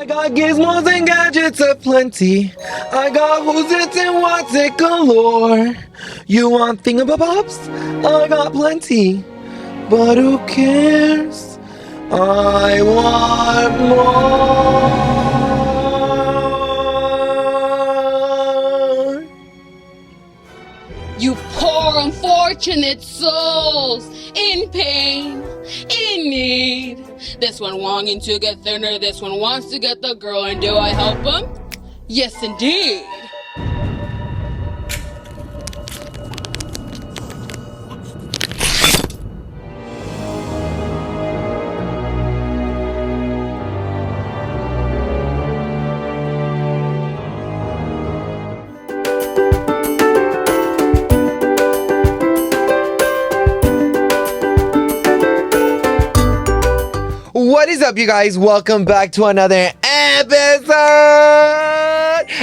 I got gizmos and gadgets aplenty. I got who's it and what's it galore. You want thingamabobs? I got plenty. But who cares? I want more. You poor unfortunate souls in pain, in need. This one longing to get thinner, this one wants to get the girl, and do I help him? Yes, indeed. What is up, you guys? Welcome back to another episode.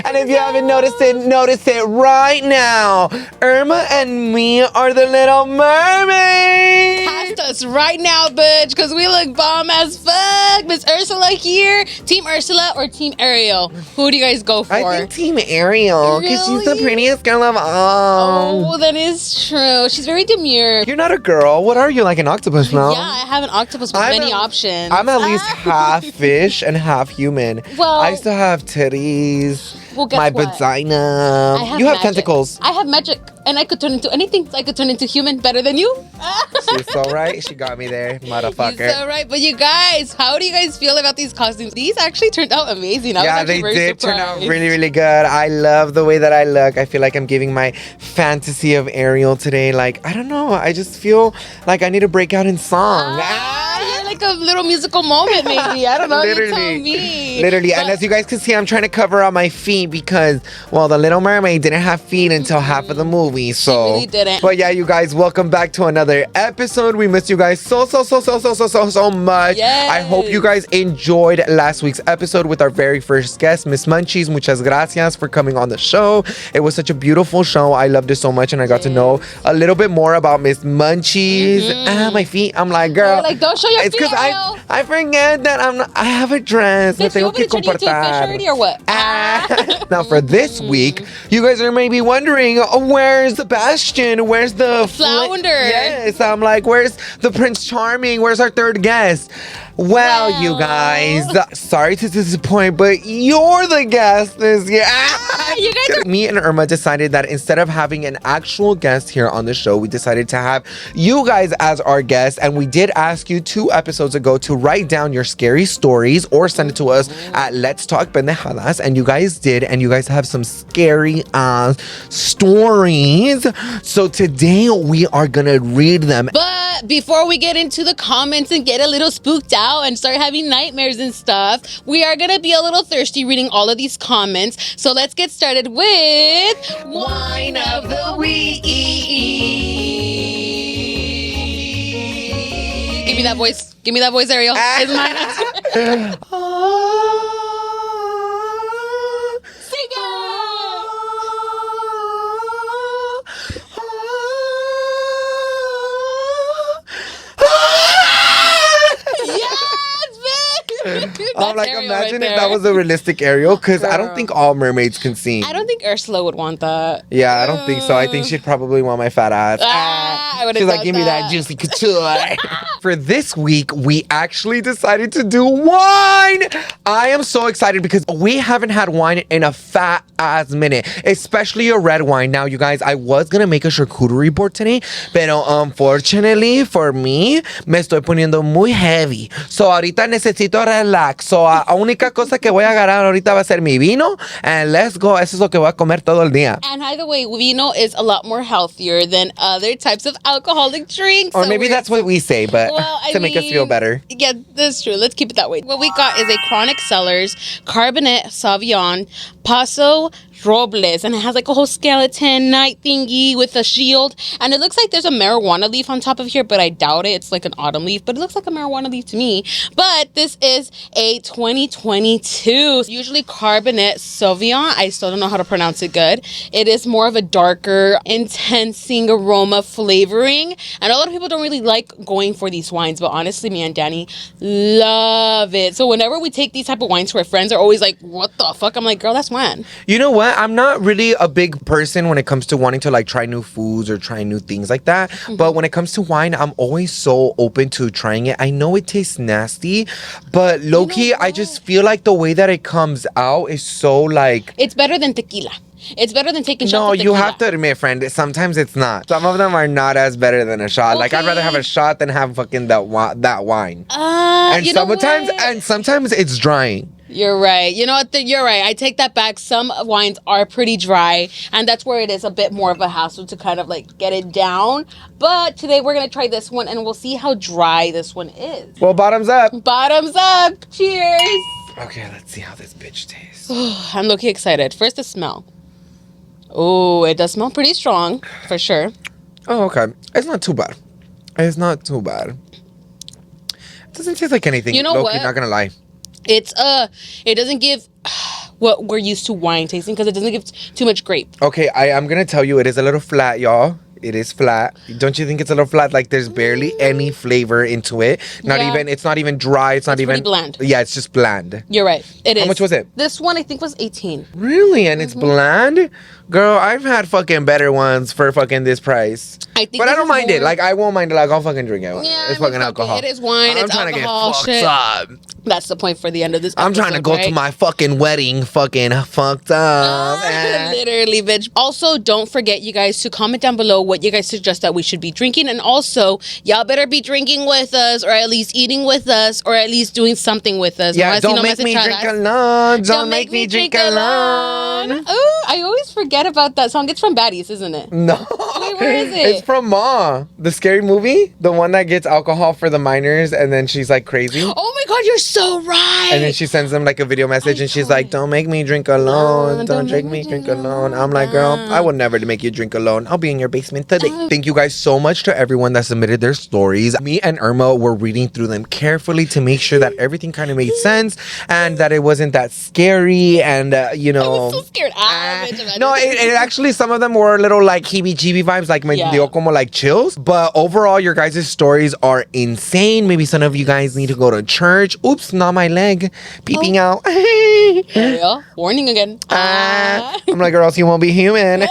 And if you haven't noticed it right now. Irma and me are the Little Mermaid. Cast us right now, bitch, because we look bomb as fuck. Miss Ursula here. Team Ursula or Team Ariel? Who do you guys go for? I think Team Ariel, because she's the Really? prettiest girl of all. Oh, that is true. She's very demure. You're not a girl. What are you, like an octopus now? Yeah, I have an octopus with many options. I'm at least half fish and half human. Well, I still have titties. Well, guess my what? vagina. You have magic. tentacles. I have magic, and I could turn into anything. I could turn into human better than you. She's so right. She got me there, motherfucker. You're so right. But you guys, how do you guys feel about these costumes? These actually turned out amazing. Yeah, they did turn out really, really good. I love the way that I look. I feel like I'm giving my fantasy of Ariel today. Like, I don't know. I just feel like I need to break out in song. You're like a little musical moment, maybe. I don't know. You tell Literally. me. Literally. But And as you guys can see, I'm trying to cover up my feet because, well, the Little Mermaid didn't have feet until half of the movie. So, really didn't. But yeah, you guys, welcome back to another episode. We missed you guys so much. Yes. I hope you guys enjoyed last week's episode with our very first guest, Miss Munchies. Muchas gracias for coming on the show. It was such a beautiful show. I loved it so much, and I got to know a little bit more about Miss Munchies. My feet. I'm like, girl. They're like, don't show your It's feet, because Ariel. I forget that I have a dress. Me Bitch, you tengo want me que to turn you into a fish comportar. already or what? Now for this week, you guys are maybe wondering, where's Sebastian? Where's the Flounder? Yes, I'm like, where's the Prince Charming? Where's our third guest? Well, you guys, sorry to disappoint, but you're the guest this year. You guys are. Me and Irma decided that instead of having an actual guest here on the show, we decided to have you guys as our guests. And we did ask you 2 episodes ago to write down your scary stories or send it to us at Let's Talk Pendejadas. And you guys did. And you guys have some scary stories. So today we are going to read them. But before we get into the comments and get a little spooked out and start having nightmares and stuff, we are going to be a little thirsty reading all of these comments. So let's get started with Wine of the Week. Give me that voice. Give me that voice, Ariel. It's mine. Sing it. I'm like, imagine if that was a realistic Ariel, because I don't think all mermaids can sing. I don't think Ursula would want that. Yeah, I don't think so. I think she'd probably want my fat ass. I would've She's like, thought give me that that. juicy couture. For this week, we actually decided to do wine. I am so excited because we haven't had wine in a fat ass minute, especially a red wine. Now, you guys, I was going to make a charcuterie board today, pero unfortunately for me, me estoy poniendo muy heavy. So, ahorita necesito relax. So, la única cosa que voy a agarrar ahorita va a ser mi vino. And let's go. Eso es lo que voy a comer todo el día. And by the way, vino is a lot more healthier than other types of alcoholic drinks. Or So maybe we're- that's what we say, but to make us feel better. Yeah, that's true. Let's keep it that way. What we got is a Chronic Cellars Cabernet Sauvignon Paso Robles, and it has like a whole skeleton knight thingy with a shield, and it looks like there's a marijuana leaf on top of here, but I doubt it. It's like an autumn leaf, but it looks like a marijuana leaf to me. But this is a 2022, usually Cabernet Sauvignon. I still don't know how to pronounce it good. It is more of a darker, intensing aroma flavoring, and a lot of people don't really like going for these wines, but honestly, me and Danny love it. So whenever we take these type of wines to our friends, are always like, what the fuck? I'm like, girl, that's wine. You know what? I'm not really a big person when it comes to wanting to like try new foods or try new things like that. But when it comes to wine, I'm always so open to trying it. I know it tastes nasty, but low-key, I just feel like the way that it comes out is so like... It's better than tequila. It's better than taking shots No, of tequila. you have to admit, friend, sometimes it's not. Some of them are not as better than a shot. Like, I'd rather have a shot than have fucking that wine. And you know sometimes it's drying. You're right. You know what? You're right. I take that back. Some wines are pretty dry, and that's where it is a bit more of a hassle to kind of like get it down. But today we're going to try this one, and we'll see how dry this one is. Well, bottoms up. Bottoms up. Cheers. Okay, let's see how this bitch tastes. I'm looking excited. First, the smell. Oh, it does smell pretty strong, for sure. Oh, okay. It's not too bad. It doesn't taste like anything. You know Low-key, what? Not gonna lie. It doesn't give what we're used to wine tasting, because it doesn't give too much grape. Okay, I'm gonna tell you, it is a little flat, y'all. It is flat. Don't you think it's a little flat? Like there's barely any flavor into it. It's not even dry. It's not even pretty bland. Yeah, it's just bland. You're right. It is. How much was it? This one I think was 18. Really? And it's bland? Girl, I've had fucking better ones for fucking this price. But I don't mind it. Like I won't mind it. Like I'll fucking drink it. Yeah, it's fucking alcohol. It is wine. It's trying alcohol. to get fucked up. That's the point for the end of this episode, I'm trying to go to my fucking wedding fucking fucked up. Literally, bitch. Also, don't forget, you guys, to comment down below what you guys suggest that we should be drinking. And also, y'all better be drinking with us, or at least eating with us, or at least doing something with us. Yeah, don't make me drink alone. Don't make me drink alone. Oh, I always forget about that song. It's from Baddies, isn't it? No. Wait, where is it? It's from Ma, the scary movie. The one that gets alcohol for the minors and then she's like crazy. Oh my God, you're so right. And then she sends them like a video message and she's like, don't make me drink alone. Don't make me drink alone. I'm like, girl, I will never make you drink alone. I'll be in your basement today. Thank you guys so much to everyone that submitted their stories. Me and Irma were reading through them carefully to make sure that everything kind of made sense and that it wasn't that scary and, you know. I was so scared. No, it actually, some of them were a little like heebie-jeebie vibes, like me dio como like chills. But overall, your guys' stories are insane. Maybe some of you guys need to go to church. Oops, not my leg. Peeping out. Ariel, warning again. I'm like, or else you won't be human.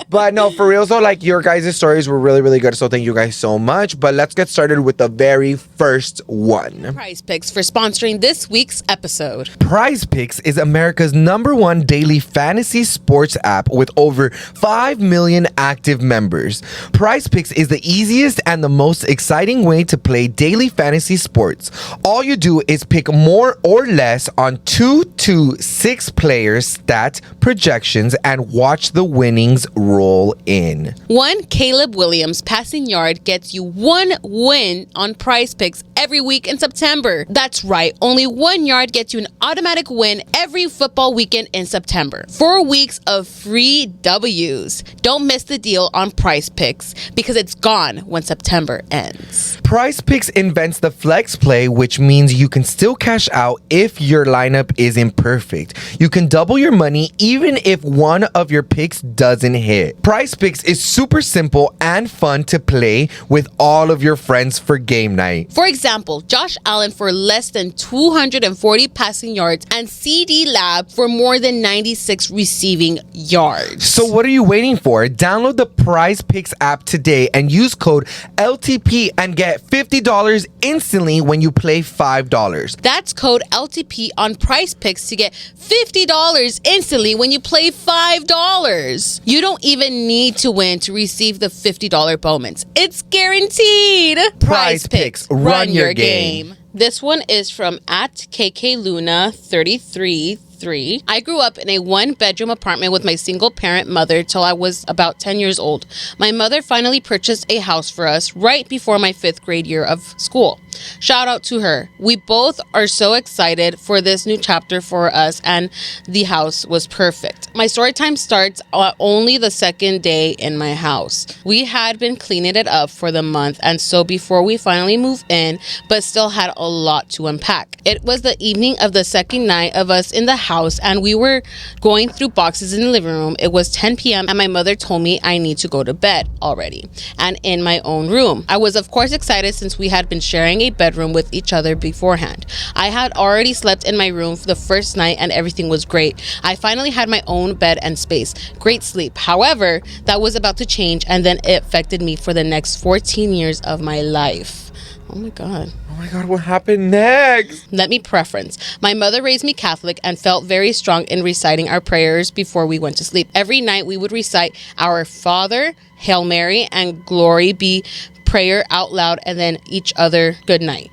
But no, for real, so like your guys' stories were really, really good. So thank you guys so much. But let's get started with the very first one. PrizePicks for sponsoring this week's episode. PrizePicks is America's #1 daily fantasy sports app with over 5 million active members. PrizePicks is the easiest and the most exciting way to play daily fantasy sports. All you do is pick more or less on 2 to 6 players' stat projections and watch the winnings roll in. One Caleb Williams passing yard gets you 1 win on PrizePicks every week in September. That's right, only 1 yard gets you an automatic win every football weekend in September. 4 weeks of free W's. Don't miss the deal on PrizePicks because it's gone when September ends. PrizePicks invents the flex play, which means you can still cash out if your lineup isn't perfect. You can double your money even if one of your picks doesn't hit. PrizePicks is super simple and fun to play with all of your friends for game night. For example, Josh Allen for less than 240 passing yards and CD Lab for more than 96 receiving yards. So what are you waiting for? Download the PrizePicks app today and use code LTP and get $50 instantly when you play $5. That's code LTP on PrizePicks to get $50 instantly when you play $5. You don't even need to win to receive the $50 bonus. It's guaranteed. PrizePicks, run your game. This one is from @KKLuna333. I grew up in a 1-bedroom apartment with my single parent mother till I was about 10 years old. My mother finally purchased a house for us right before my 5th grade year of school. Shout out to her. We both are so excited for this new chapter for us, and the house was perfect. My story time starts only the second day in my house. We had been cleaning it up for the month, and so before we finally moved in, but still had a lot to unpack. It was the evening of the second night of us in the house, and we were going through boxes in the living room. It was 10 p.m. and my mother told me I need to go to bed already and in my own room. I was of course excited since we had been sharing a bedroom with each other beforehand. I had already slept in my room for the first night and everything was great. I finally had my own bed and space. Great sleep. However, that was about to change, and then it affected me for the next 14 years of my life. Oh my God. Oh my God, what happened next? Let me preference. My mother raised me Catholic and felt very strong in reciting our prayers before we went to sleep. Every night we would recite Our Father, Hail Mary, and Glory Be prayer out loud, and then each other good night.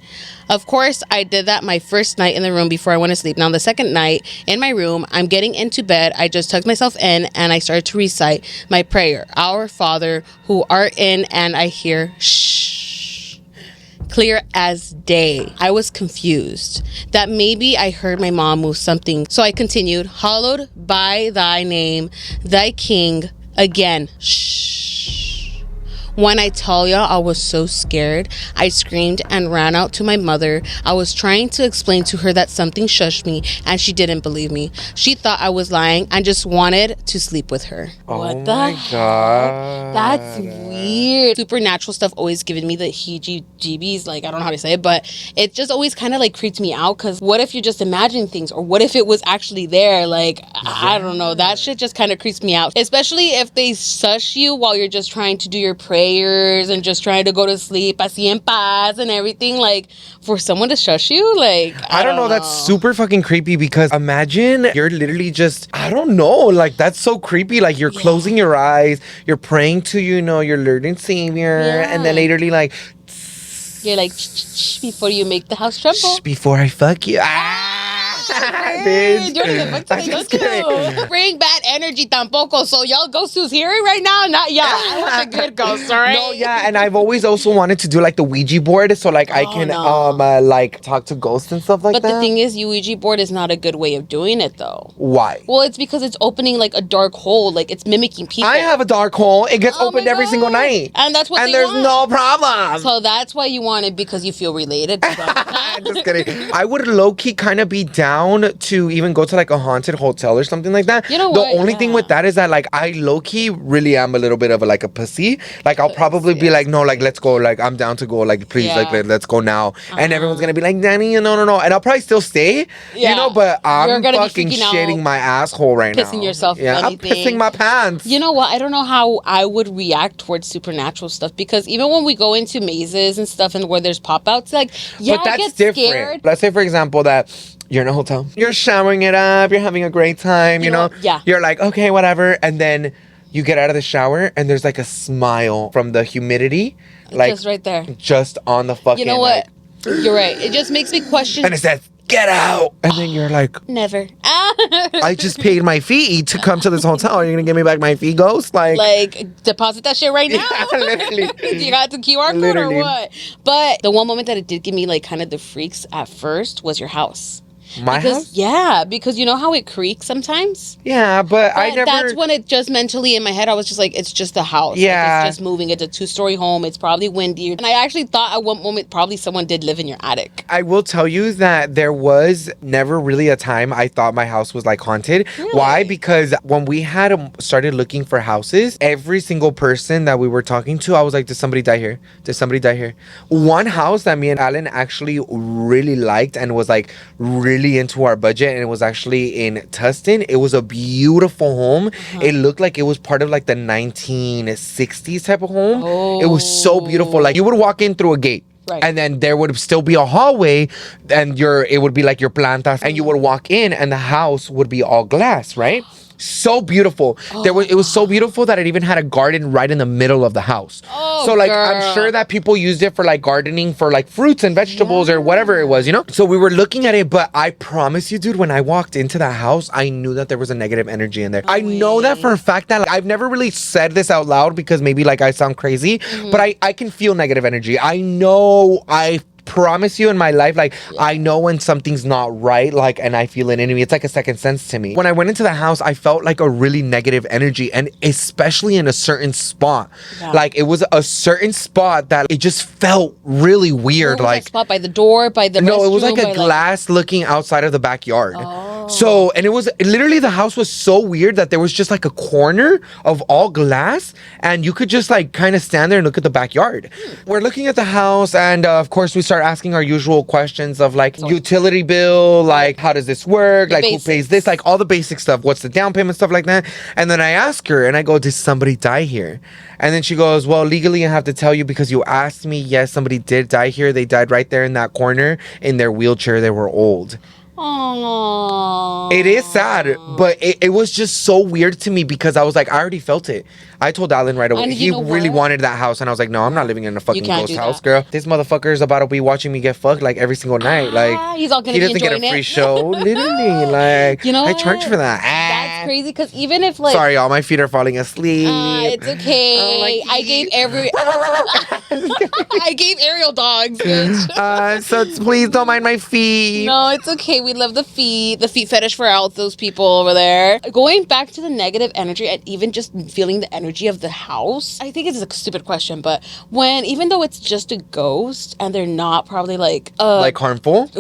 Of course, I did that my first night in the room before I went to sleep. Now, the second night in my room, I'm getting into bed. I just tucked myself in and I started to recite my prayer. Our Father, who art in, and I hear shh, clear as day. I was confused that maybe I heard my mom move something. So I continued, hallowed by thy name, thy king, again, shh. When I tell y'all, I was so scared. I screamed and ran out to my mother. I was trying to explain to her that something shushed me, and she didn't believe me. She thought I was lying and just wanted to sleep with her. What the heck? God. That's weird. Supernatural stuff always given me the heebie-jeebies. Like, I don't know how to say it, but it just always kind of like creeped me out, because what if you're just imagining things, or what if it was actually there? Like, I don't know. That shit just kind of creeps me out, especially if they shush you while you're just trying to do your prayers and just trying to go to sleep, así en paz and everything. Like, for someone to shush you, like, I don't know. That's super fucking creepy, because imagine you're literally just, I don't know, like, that's so creepy. Like, you're closing your eyes, you're praying to, you know, your Lord and Savior, and then literally, like, you're like, shh, before you make the house tremble. Before I fuck you. Bitch. You don't even fuck today, don't you? Bring bad energy tampoco. So y'all ghosts who's hearing right now, not y'all. I want the good ghosts, all right? No, yeah, and I've always also wanted to do like the Ouija board, so like I can like talk to ghosts and stuff like that. But the thing is, Ouija board is not a good way of doing it, though. Why? Well, it's because it's opening like a dark hole, like it's mimicking people. I have a dark hole. It gets opened every single night, and that's what. And there's no problem. So that's why you want it, because you feel related to them. Just kidding. I would low key kind of be down to even go to like a haunted hotel or something like that. You know the what? only thing with that is that like I low key really am a little bit of like a pussy. Like I'll probably be like, no, like let's go. Like I'm down to go. Like please, like let's go now. And everyone's gonna be like, Danny, no. And I'll probably still stay. You know, but I'm fucking shitting my asshole right now. Pissing yourself. Yeah, I'm pissing my pants. You know what? I don't know how I would react towards supernatural stuff, because even when we go into mazes and stuff and where there's pop outs, like but that's I get different. scared. Let's say for example that you're in a hotel, you're showering it up, you're having a great time, you know? Yeah. You're like, okay, whatever. And then you get out of the shower and there's like a smile from the humidity. Like just right there. Just on the fucking. You know what? You're right. It just makes me question. And it says, get out. And then you're like, never. I just paid my fee to come to this hotel. Are you going to give me back my fee, ghost? Like deposit that shit right now. Yeah, literally. You got the QR code or what? But the one moment that it did give me like kind of the freaks at first was your house. My house? Yeah, because you know how it creaks sometimes? Yeah, but I never... That's when it just mentally in my head, I was just like, it's just a house. Yeah. Like, it's just moving. It's a 2-story home. It's probably windy. And I actually thought at one moment probably someone did live in your attic. I will tell you that there was never really a time I thought my house was like haunted. Really? Why? Because when we had started looking for houses, every single person that we were talking to, I was like, did somebody die here? Did somebody die here? One house that me and Alan actually really liked and was like really into our budget, and it was actually in Tustin. It was a beautiful home. It looked like it was part of like the 1960s type of home. It was so beautiful. Like you would walk in through a gate. Right. And then there would still be a hallway, and it would be like your plantas, and you would walk in and the house would be all glass, right? So beautiful. It was so beautiful that it even had a garden right in the middle of the house. So like I'm sure that people used it for like gardening for like fruits and vegetables or whatever it was, you know? So we were looking at it, but I promise you, dude, when I walked into that house, I knew that there was a negative energy in there. I know that for a fact that I've never really said this out loud because maybe like I sound crazy, but I can feel negative energy. I know I promise you in my life, like, I know when something's not right, like, and I feel it in me. It's like a second sense to me. When I went into the house, I felt like a really negative energy, and especially in a certain spot. Yeah. Like, it was a certain spot that it just felt really weird. What was like that spot? By the door? By the No, restroom, it was like a by, glass looking outside of the backyard. Oh. So, and it was literally, the house was so weird that there was just like a corner of all glass, and you could just like kind of stand there and look at the backyard. We're looking at the house, and of course we start asking our usual questions of like utility bill, like how does this work, like basics. who pays this, like all the basic stuff, what's the down payment, stuff like that. And then I ask her and I go, did somebody die here? And then she goes, well, legally I have to tell you because you asked me. Yes, somebody did die here. They died right there in that corner in their wheelchair. They were old. Aww. It is sad, but it was just so weird to me because I was like, I already felt it. I told Alan right away. And He you know really what? wanted that house, and I was like, no, I'm not living in a fucking can't ghost do house, that. girl. This motherfucker is about to be watching me get fucked like every single night. Like, He's all gonna he be doesn't get a enjoying free it. show, literally. Like, You know I what? charge for that. That's crazy because even if like Sorry, y'all, my feet are falling asleep. it's okay. Oh, like, I gave I gave Ariel dogs, bitch. So please don't mind my feet. No, it's okay. We love the feet fetish for all those people over there. Going back to the negative energy and even just feeling the energy of the house, I think it's a stupid question, but even though it's just a ghost and they're not probably like harmful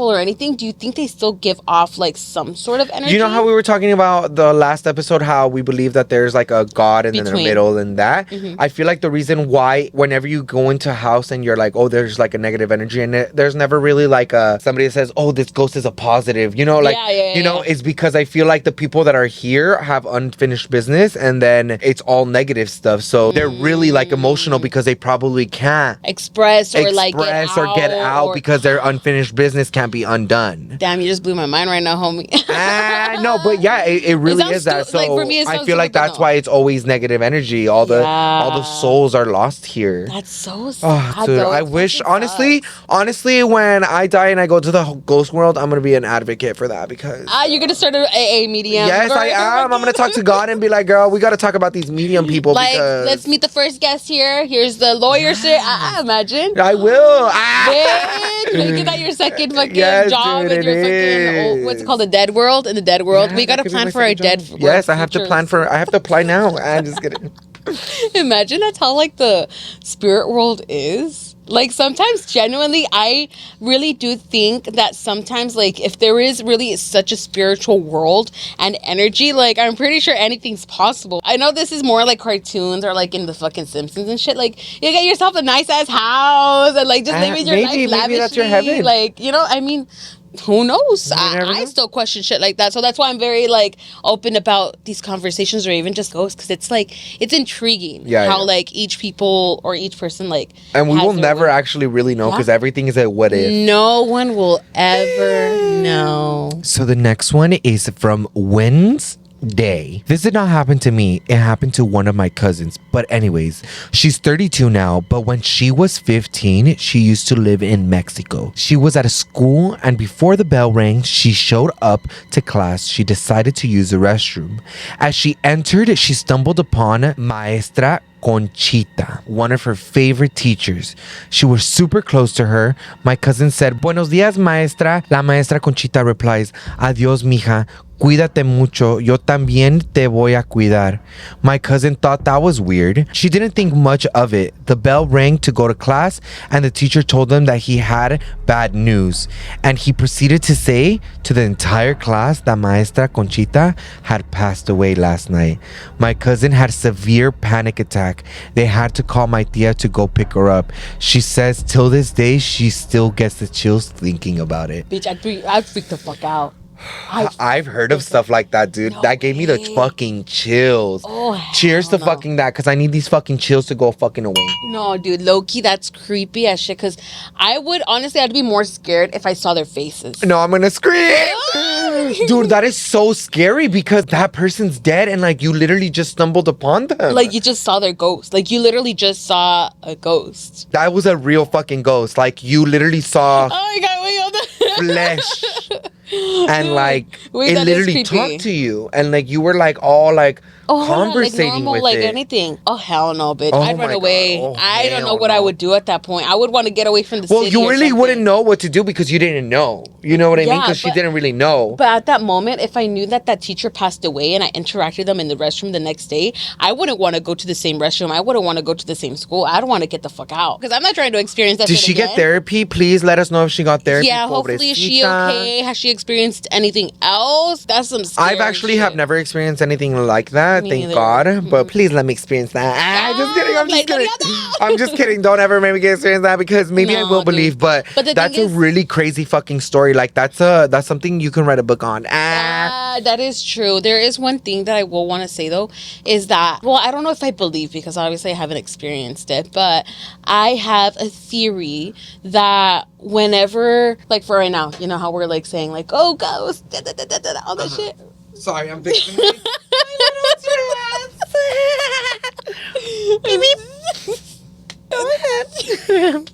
or anything, do you think they still give off like some sort of energy? You know how we were talking about the last episode, how we believe that there's like a God and then a middle and that? Mm-hmm. I feel like the reason why whenever you go into a house and you're like, oh, there's like a negative energy in it, there's never really like somebody that says, oh, this ghost is a positive, you know, like, it's because I feel like the people that are here have unfinished business and then it's all negative stuff. So they're really like emotional because they probably can't express or get out because their unfinished business can't be undone. Damn, you just blew my mind right now, homie. No, but yeah, it really is that. So for me, I feel like that's why it's always negative energy. All the souls are lost here. That's so sad. Oh, dude, I wish honestly, when I die and I go to the ghost world, I'm gonna be an advocate for that because you're gonna start an AA medium. Yes, I am. I'm gonna talk to God and be like, girl, we gotta talk about these medium people. Like, because let's meet the first guest here. Here's the lawyer. Imagine. I will. Bitch, make it your second fucking job dude, in your fucking what's it called, the dead world? In the dead world, we gotta plan for our dead. Yes, I have to plan for. I have to apply now. I'm just kidding. Imagine that's how like the spirit world is. Like sometimes genuinely I really do think that sometimes like if there is really such a spiritual world and energy, like I'm pretty sure anything's possible. I know this is more like cartoons or like in the fucking Simpsons and shit. Like you get yourself a nice ass house and like just living your life lavishly. Maybe that's your heaven. Like, you know, I mean, who knows? I still question shit like that. So that's why I'm very like open about these conversations or even just ghosts because it's like it's intriguing how like each people or each person like and we will never actually really know because everything is a what if. No one will ever know. So the next one is from Wednesday. This did not happen to me. It happened to one of my cousins. But anyways, she's 32 now. But when she was 15, she used to live in Mexico. She was at a school and before the bell rang, she showed up to class. She decided to use the restroom. As she entered, she stumbled upon Maestra Conchita, one of her favorite teachers. She was super close to her. My cousin said, "Buenos días, maestra." La maestra Conchita replies, "Adiós, mija. Cuídate mucho. Yo también te voy a cuidar." My cousin thought that was weird. She didn't think much of it. The bell rang to go to class, and the teacher told them that he had bad news. And he proceeded to say to the entire class that Maestra Conchita had passed away last night. My cousin had a severe panic attack. They had to call my tia to go pick her up. She says till this day, she still gets the chills thinking about it. Bitch, I'd freak the fuck out. I've heard of stuff like that, dude. No that gave me the fucking chills. Cheers to fucking that, because I need these fucking chills to go fucking away. No, dude, low-key, that's creepy as shit, because I'd be more scared if I saw their faces. No, I'm gonna scream. Dude, that is so scary because that person's dead and like you literally just stumbled upon them. Like you just saw their ghost. Like you literally just saw a ghost. That was a real fucking ghost. Like you literally saw oh my God, wait, hold on. flesh. and like Wait, it that is literally creepy. talked to you, and like you were like all like like conversating normal, with like it. anything. Oh hell no, bitch! Oh I'd run my God. away. Oh, I don't know hell what I no. would do at that point. I would want to get away from the Well, city. you or really something. wouldn't know what to do because you didn't know. You know what I mean? Yeah, Because she but- didn't really know. But at that moment, if I knew that teacher passed away and I interacted with them in the restroom the next day, I wouldn't want to go to the same restroom. I wouldn't want to go to the same school. I'd want to get the fuck out because I'm not trying to experience that. Did shit she again. get therapy? Please let us know if she got therapy. Yeah, hopefully is she Pobrecita. okay? Has she experienced anything else? That's some scary I've actually shit. have never experienced anything like that, Me thank neither. God. But please let me experience that. Just kidding. I'm just kidding. I'm just kidding. Don't ever make me get experience that because maybe I No, will dude. believe. But the that's thing a is- really crazy fucking story. Like that's something you can write a book on. That is true. There is one thing that I will want to say though, is that, well, I don't know if I believe because obviously I haven't experienced it, but I have a theory that whenever, like for right now, you know how we're like saying like, oh, ghost, all that shit. Sorry, I'm thinking. Go ahead.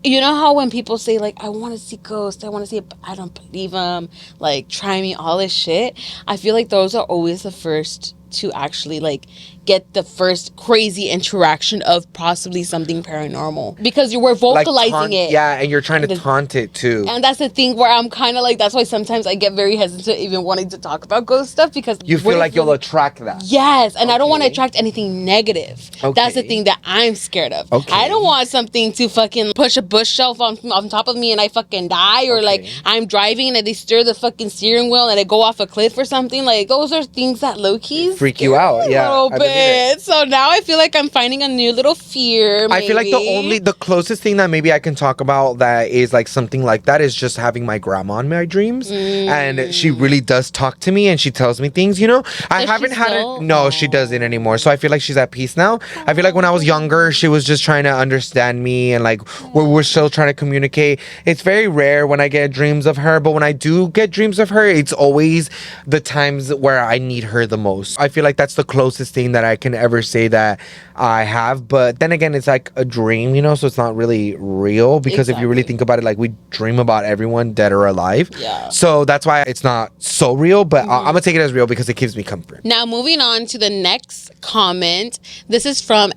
You know how when people say like, I want to see ghosts, I want to see it, I don't believe them, like try me, all this shit. I feel like those are always the first to actually like get the first crazy interaction of possibly something paranormal because you were vocalizing it. Yeah, and you're trying to taunt it too. And that's the thing where I'm kind of like, that's why sometimes I get very hesitant even wanting to talk about ghost stuff because You feel like you'll attract that. Yes, and I don't want to Okay. attract anything negative. Okay. That's the thing that I'm scared of. Okay. I don't want something to fucking push a bookshelf on top of me and I fucking die, or like I'm driving and they stir the fucking steering wheel and I go off a cliff or something. Like those are things that low-key Freak you out, yeah, a little I believe it. bit. So now I feel like I'm finding a new little fear. I feel like the closest thing that maybe I can talk about that is like something like that is just having my grandma in my dreams, and she really does talk to me and she tells me things. You know, I Does haven't she had still? it. No, she doesn't anymore. So I feel like she's at peace now. I feel like when I was younger, she was just trying to understand me and like we're still trying to communicate. It's very rare when I get dreams of her, but when I do get dreams of her, it's always the times where I need her the most. I feel like that's the closest thing that I can ever say that I have. But then again, it's like a dream, you know, so it's not really real because if you really think about it, like we dream about everyone dead or alive. Yeah. So that's why it's not so real, but I'm gonna take it as real because it gives me comfort. Now, moving on to the next comment. This is from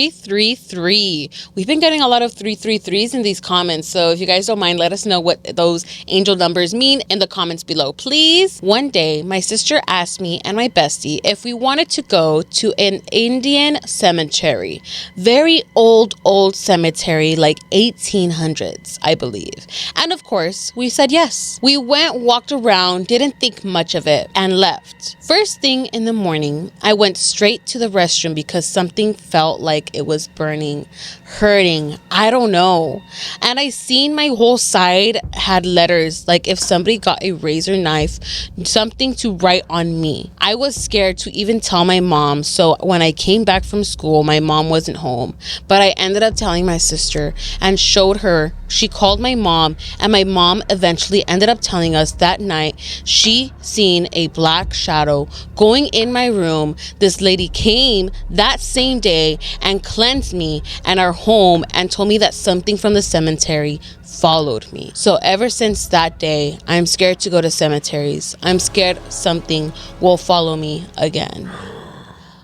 @Brenda333. We've been getting a lot of 333s in these comments. So if you guys don't mind, let us know what those angel numbers mean in the comments below, please. One day, my sister asked me and my bestie if we wanted to go to an Indian cemetery. Very old cemetery, like 1800s, I believe. And of course, we said yes. We went, walked around, didn't think much of it, and left. First thing in the morning, I went straight to the restroom because something felt like it was burning, hurting, I don't know. And I seen my whole side had letters, like if somebody got a razor knife, something to write on me. I was scared to even tell my mom, so when I came back from school, my mom wasn't home. But I ended up telling my sister and showed her. She called my mom, and my mom eventually ended up telling us that night she seen a black shadow going in my room. This lady came that same day and cleansed me and our home and told me that something from the cemetery followed me. So ever since that day, I'm scared to go to cemeteries. I'm scared something will follow me again.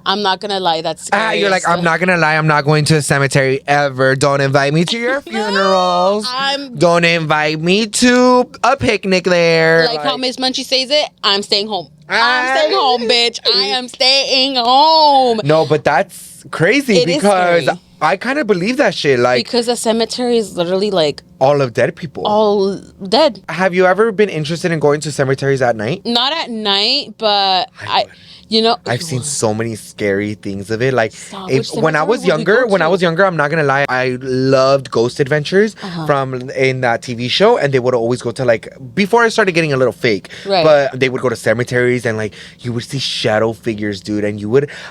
I'm not gonna lie, that's scary. You're like, I'm not gonna lie, I'm not going to a cemetery ever. Don't invite me to your funerals. Don't invite me to a picnic there. Like how Miss Munchie says it, I'm staying home. I'm staying home, bitch. I am staying home. No, but that's crazy It is because scary. I kind of believe that shit. Like, Because a cemetery is literally like all of dead people. all dead. Have you ever been interested in going to cemeteries at night? Not at night, but I've seen so many scary things of it. Like Which when I cemetery was would we younger, go I'm not gonna lie, I loved Ghost Adventures from in that TV show, and they would always go to like before I started getting a little fake, Right. but they would go to cemeteries and like you would see shadow figures, dude, and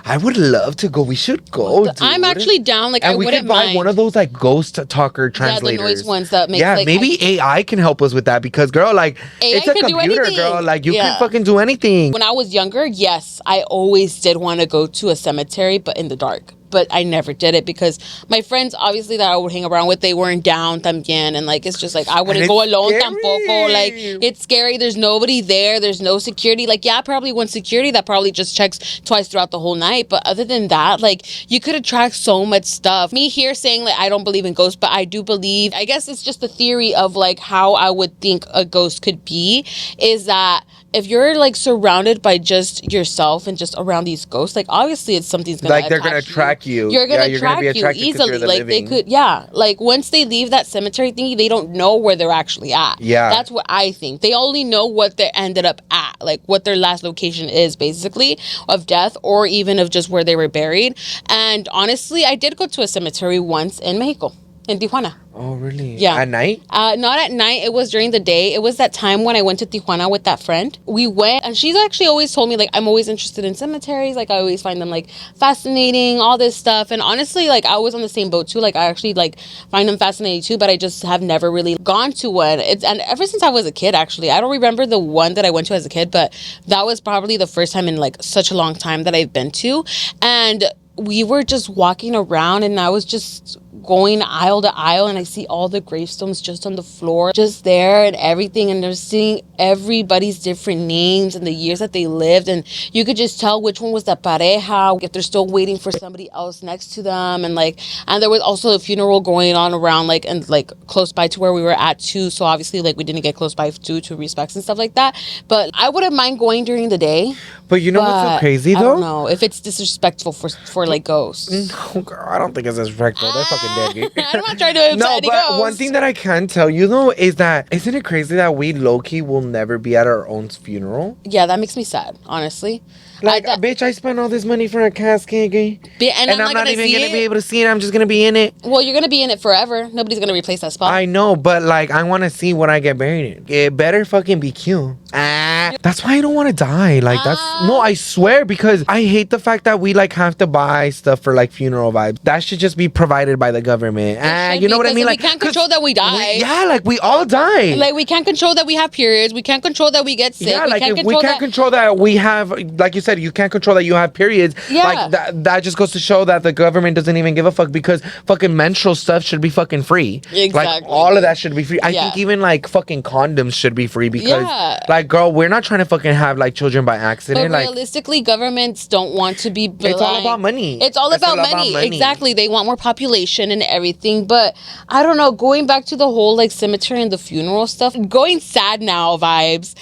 I would love to go. We should go, dude. I'm actually down. Like, and I we wouldn't could buy mind. one of those like ghost talker translators. Yeah, the noise ones that make maybe AI can help us with that because girl, like AI it's a can do computer, anything. girl. Like you Yeah. can fucking do anything. When I was younger, yes, I always did want to go to a cemetery, but in the dark. but I never did it because my friends, obviously, that I would hang around with, they weren't down también. And like, it's just like, I wouldn't go alone tampoco. Like, it's scary. There's nobody there. There's no security. Like, yeah, probably one security that probably just checks twice throughout the whole night. But other than that, like, you could attract so much stuff. Me here saying, like, I don't believe in ghosts, but I do believe, I guess it's just the theory of, like, how I would think a ghost could be, is that if you're like surrounded by just yourself and just around these ghosts, like obviously it's something's gonna like they're gonna track you. You're gonna track you easily. Like they could, like once they leave that cemetery thingy, they don't know where they're actually at. Yeah, that's what I think. They only know what they ended up at, like what their last location is, basically, of death, or even of just where they were buried. And honestly, I did go to a cemetery once in Mexico, in Tijuana. Oh, really? Yeah. At night? Not at night. It was during the day. It was that time when I went to Tijuana with that friend. We went, and she's actually always told me, like, I'm always interested in cemeteries. Like, I always find them, like, fascinating, all this stuff. And honestly, like, I was on the same boat, too. Like, I actually, like, find them fascinating, too. But I just have never really gone to one. And ever since I was a kid, actually. I don't remember the one that I went to as a kid, but that was probably the first time in, like, such a long time that I've been to. And we were just walking around, and I was just going aisle to aisle, and I see all the gravestones just on the floor, just there and everything, and they're seeing everybody's different names and the years that they lived, and you could just tell which one was the pareja, if they're still waiting for somebody else next to them, and there was also a funeral going on around, like, and like close by to where we were at too, so obviously like we didn't get close by due to respects and stuff like that, but I wouldn't mind going during the day. But you know what's so crazy though? I don't know if it's disrespectful for like ghosts. No, girl, I don't think it's disrespectful. They're fucking dead. I'm not trying to upset any ghosts. One thing that I can tell you though is that, isn't it crazy that we low-key will never be at our own funeral? Yeah, that makes me sad, honestly. Like, bitch, I spent all this money for a casket, and I'm not even gonna be able to see it. I'm just gonna be in it. Well, you're gonna be in it forever. Nobody's gonna replace that spot. I know, but like, I want to see what I get buried in. It better fucking be cute. That's why I don't want to die. Like, no, I swear, because I hate the fact that we like have to buy stuff for like funeral vibes. That should just be provided by the government. You know what I mean? Like, we can't control that we die. Like we all die. Like, we can't control that we have periods. We can't control that we get sick. Yeah, like we can't control that we have, like you said, you can't control that you have periods. Yeah. Like that just goes to show that the government doesn't even give a fuck, because fucking menstrual stuff should be fucking free. Exactly. Like all of that should be free. I think even like fucking condoms should be free, because like, girl, we're not trying to fucking have like children by accident. But realistically, governments don't want to be blind. It's all about money. It's all about money. Exactly. They want more population and everything. But I don't know, going back to the whole like cemetery and the funeral stuff, going sad now vibes.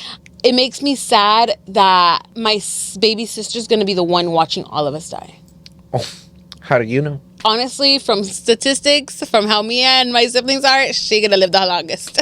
It makes me sad that my baby sister's going to be the one watching all of us die. Oh, how do you know? Honestly, from statistics, from how me and my siblings are, she's going to live the longest.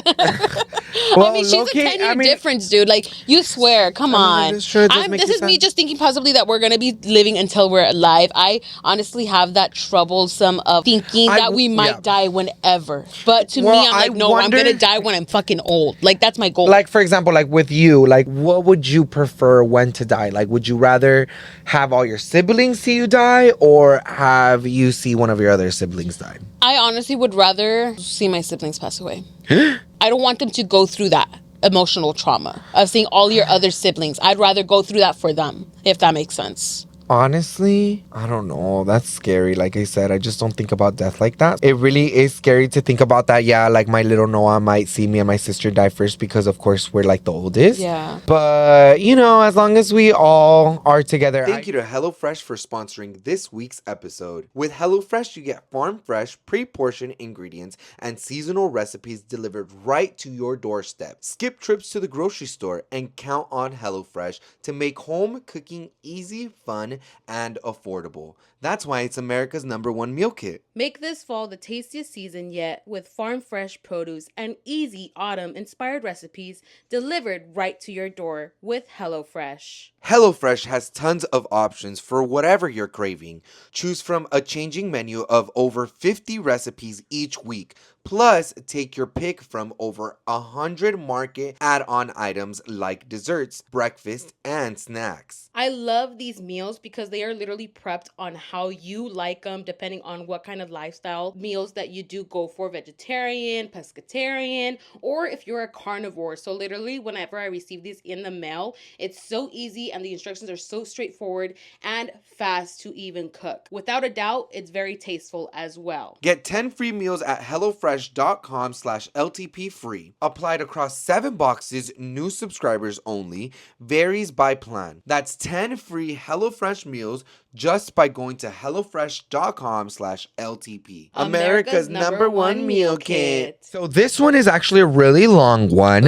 Well, I mean, she's a 10-year difference, dude. Like, you swear. Come on. This is me just thinking possibly that we're going to be living until we're alive. I honestly have that troublesome of thinking that we might die whenever. But to me, I'm like, no, I'm going to die when I'm fucking old. Like, that's my goal. Like, for example, like with you, like, what would you prefer when to die? Like, would you rather have all your siblings see you die, or have you see one of your other siblings die? I honestly would rather see my siblings pass away. I don't want them to go through that emotional trauma of seeing all your other siblings. I'd rather go through that for them, if that makes sense. Honestly, I don't know. That's scary. Like I said, I just don't think about death like that. It really is scary to think about that. Yeah, like my little Noah might see me and my sister die first, because of course we're like the oldest. Yeah. But, you know, as long as we all are together. Thank you to HelloFresh for sponsoring this week's episode. With HelloFresh, you get farm fresh, pre-portioned ingredients and seasonal recipes delivered right to your doorstep. Skip trips to the grocery store and count on HelloFresh to make home cooking easy, fun, and affordable. That's why it's America's #1 meal kit. Make this fall the tastiest season yet with farm fresh produce and easy autumn-inspired recipes delivered right to your door with HelloFresh. HelloFresh has tons of options for whatever you're craving. Choose from a changing menu of over 50 recipes each week, Plus, take your pick from over 100 market add-on items like desserts, breakfast, and snacks. I love these meals because they are literally prepped on how you like them, depending on what kind of lifestyle meals that you do go for, vegetarian, pescatarian, or if you're a carnivore. So literally, whenever I receive these in the mail, it's so easy and the instructions are so straightforward and fast to even cook. Without a doubt, it's very tasteful as well. Get 10 free meals at hellofresh.com/LTP free. Applied across 7 boxes, new subscribers only, varies by plan. That's 10 free HelloFresh meals just by going to hellofresh.com/LTP. America's number one meal kit. So this one is actually a really long one.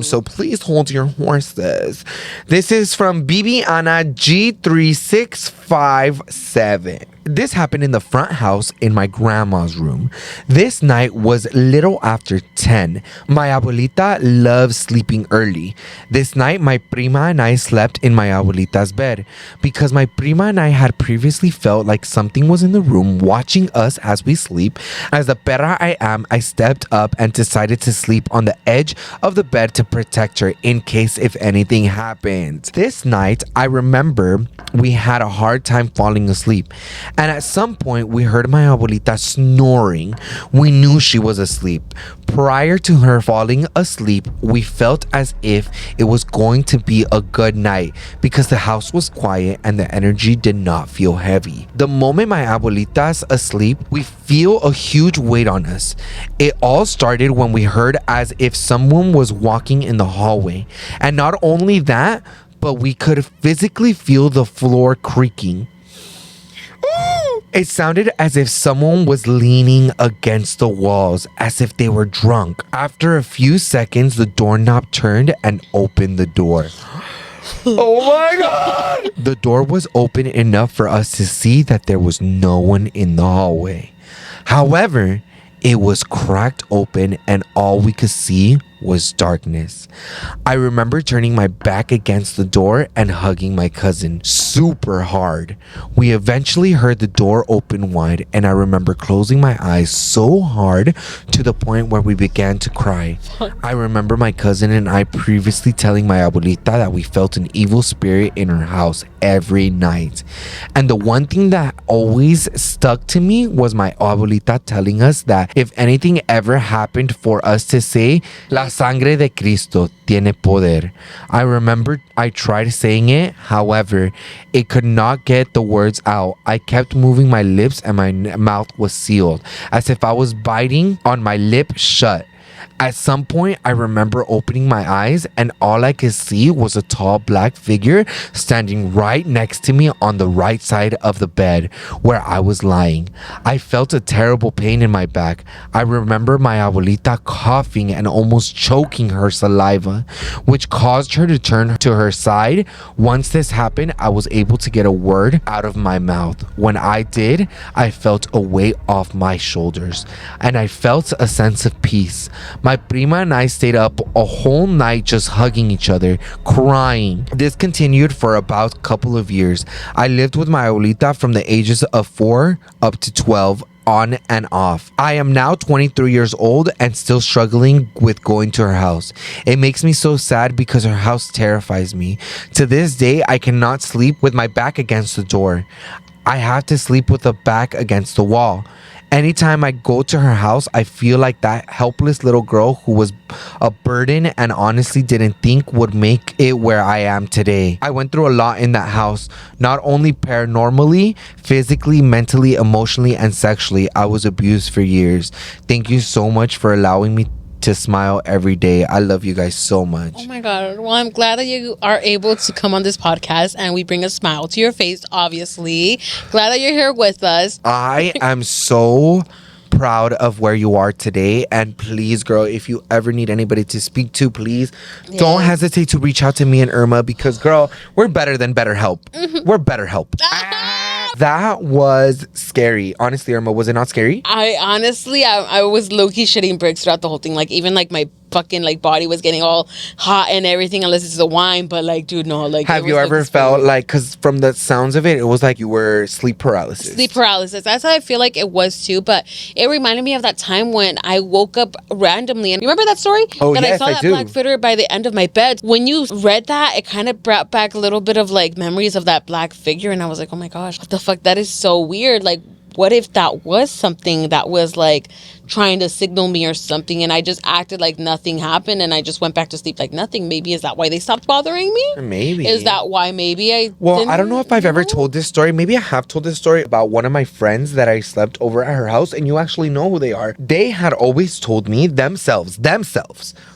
So please hold your horses. This is from BB Anna G3657. This happened in the front house in my grandma's room. This night was little after 10. My abuelita loves sleeping early. This night, my prima and I slept in my abuelita's bed because my prima and I had previously felt like something was in the room watching us as we sleep. As the perra I am, I stepped up and decided to sleep on the edge of the bed to protect her in case if anything happened. This night, I remember we had a hard time falling asleep. And at some point, we heard my abuelita snoring. We knew she was asleep. Prior to her falling asleep, we felt as if it was going to be a good night because the house was quiet and the energy did not feel heavy. The moment my abuelita's asleep, we feel a huge weight on us. It all started when we heard as if someone was walking in the hallway. And not only that, but we could physically feel the floor creaking. It sounded as if someone was leaning against the walls, as if they were drunk. After a few seconds, the doorknob turned and opened the door. Oh my God! The door was open enough for us to see that there was no one in the hallway. However, it was cracked open and all we could see was darkness. I remember turning my back against the door and hugging my cousin super hard. We eventually heard the door open wide and I remember closing my eyes so hard to the point where we began to cry. I remember my cousin and I previously telling my abuelita that we felt an evil spirit in her house every night. And the one thing that always stuck to me was my abuelita telling us that if anything ever happened for us to say, La sangre de Cristo tiene poder. I remember I tried saying it, however, it could not get the words out. I kept moving my lips and my mouth was sealed, as if I was biting on my lip shut. At some point, I remember opening my eyes and all I could see was a tall black figure standing right next to me on the right side of the bed where I was lying. I felt a terrible pain in my back. I remember my abuelita coughing and almost choking her saliva, which caused her to turn to her side. Once this happened, I was able to get a word out of my mouth. When I did, I felt a weight off my shoulders and I felt a sense of peace. My prima and I stayed up a whole night just hugging each other, crying. This continued for about a couple of years. I lived with my abuelita from the ages of 4 up to 12, on and off. I am now 23 years old and still struggling with going to her house. It makes me so sad because her house terrifies me. To this day, I cannot sleep with my back against the door. I have to sleep with the back against the wall. Anytime I go to her house, I feel like that helpless little girl who was a burden and honestly didn't think would make it where I am today. I went through a lot in that house, not only paranormally, physically, mentally, emotionally, and sexually. I was abused for years. Thank you so much for allowing me to smile every day. I love you guys so much. Oh my God. Well, I'm glad that you are able to come on this podcast and we bring a smile to your face, obviously. Glad that you're here with us. I am so proud of where you are today, and please, girl, if you ever need anybody to speak to, please don't hesitate to reach out to me and Irma because, girl, we're better than BetterHelp. We're BetterHelp. That was scary. Honestly, Irma, was it not scary? I honestly, I was low-key shitting bricks throughout the whole thing. Like, even like my fucking like body was getting all hot and everything, unless it's the wine. But like, dude, no, like. Have you ever felt like, because from the sounds of it was like you were sleep paralysis? Sleep paralysis. That's how I feel like it was too. But it reminded me of that time when I woke up randomly. And you remember that story? Oh, that yes, I saw I that do. black figure by the end of my bed. When you read that, it kind of brought back a little bit of like memories of that black figure. And I was like, oh my gosh, what the fuck? That is so weird. Like, what if that was something that was like trying to signal me or something, and I just acted like nothing happened and I just went back to sleep like nothing? Maybe is that why they stopped bothering me? Maybe. Is that why maybe I Well, I don't know if I've ever told this story. Maybe I have told this story about one of my friends that I slept over at her house, and you actually know who they are. They had always told me themselves,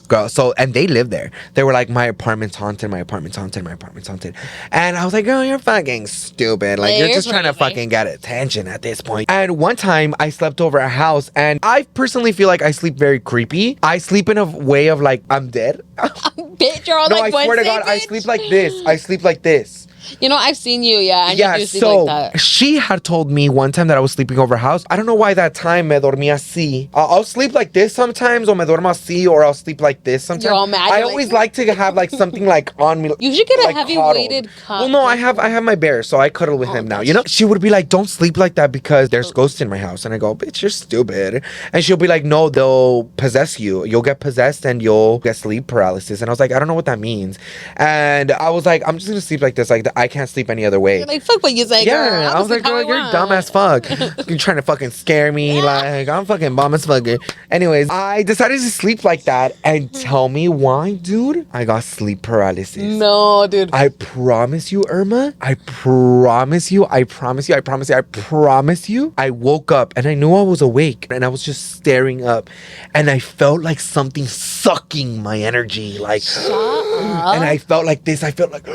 girl. So, and they live there. They were like, my apartment's haunted, my apartment's haunted, my apartment's haunted. And I was like, girl, you're fucking stupid. Like, you're just trying to fucking get attention at this point. And one time I slept over a house, and I personally feel like I sleep very creepy. I sleep in a way of like, I'm dead. Bitch, you're all No, like, I swear to God, bitch. I sleep like this. I sleep like this. You know, I've seen you, yeah. And Yeah, you do sleep so like that. she had told me one time that I was sleeping over her house. I don't know why that time me dormía así. I'll sleep like this sometimes, or me duermo así, or I'll sleep like this sometimes. You're all mad. I You're always like- like to have like something like on me. You should get a like, heavy coddled. weighted Well, no, I have my bear, so I cuddle with him now. You know, she would be like, "Don't sleep like that because there's ghosts in my house," and I go, "Bitch, you're stupid." And she'll be like, "No, they'll possess you. You'll get possessed and you'll get sleep paralysis." And I was like, "I don't know what that means." And I was like, "I'm just gonna sleep like this. Like I can't sleep any other way." You're like, fuck what you say, girl. Yeah, I was like, girl, you're dumb as fuck. You're trying to fucking scare me. Like, I'm fucking bomb as fuck. Anyways, I decided to sleep like that, and tell me why, dude. I got sleep paralysis. No, dude. I promise you, Irma. I promise you. I promise you. I promise you. I promise you. I woke up and I knew I was awake, and I was just staring up, and I felt like something sucking my energy. Like, Shut up. and I felt like this. I felt like.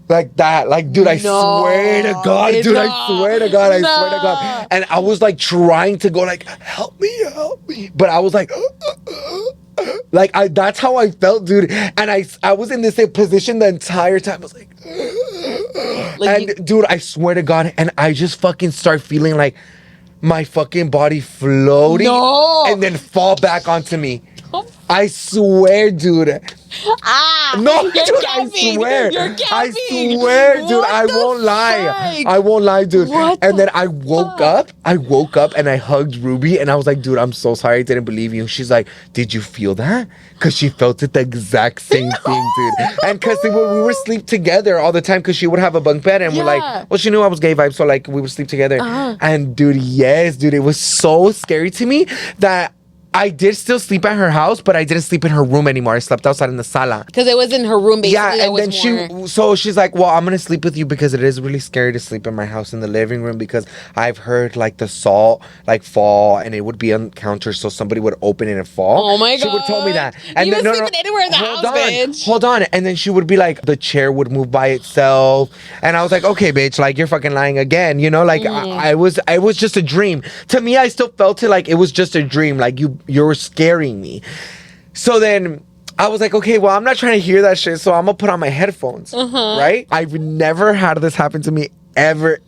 Like that, like, dude, I No, swear to God, dude, no, I swear to God, I swear to no. God. And I was like trying to go like, help me. But I was like, that's how I felt, dude. And I was in this position the entire time. I was like and dude, I swear to God, and I just fucking start feeling like my fucking body floating and then fall back onto me. I swear, dude. No, you're dude, capping. I swear. You're I capping. swear, dude. What I the won't lie. fuck? I won't lie, dude. What And the then I woke up. I woke up and I hugged Ruby, and I was like, dude, I'm so sorry. I didn't believe you. She's like, did you feel that? Because she felt it the exact same thing, dude. And because we were sleep together all the time, because she would have a bunk bed, and we're like, well, she knew I was gay vibe, so like we would sleep together. And dude, yes, dude, it was so scary to me that I did still sleep at her house, but I didn't sleep in her room anymore. I slept outside in the sala. Because it was in her room, basically. Yeah, that and was then more... so she's like, well, I'm gonna sleep with you because it is really scary to sleep in my house in the living room, because I've heard like the salt like fall, and it would be on counter, so somebody would open it and fall. Oh my God. She would tell me that. And You then, were sleeping anywhere in the house, bitch. Hold on. And then she would be like, the chair would move by itself, and I was like, okay, bitch, like you're fucking lying again, you know? Like I was just a dream. To me, I still felt it like it was just a dream, like you were scaring me. So then I was like, okay, well, I'm not trying to hear that shit, so I'm gonna put on my headphones, right? I've never had this happen to me ever.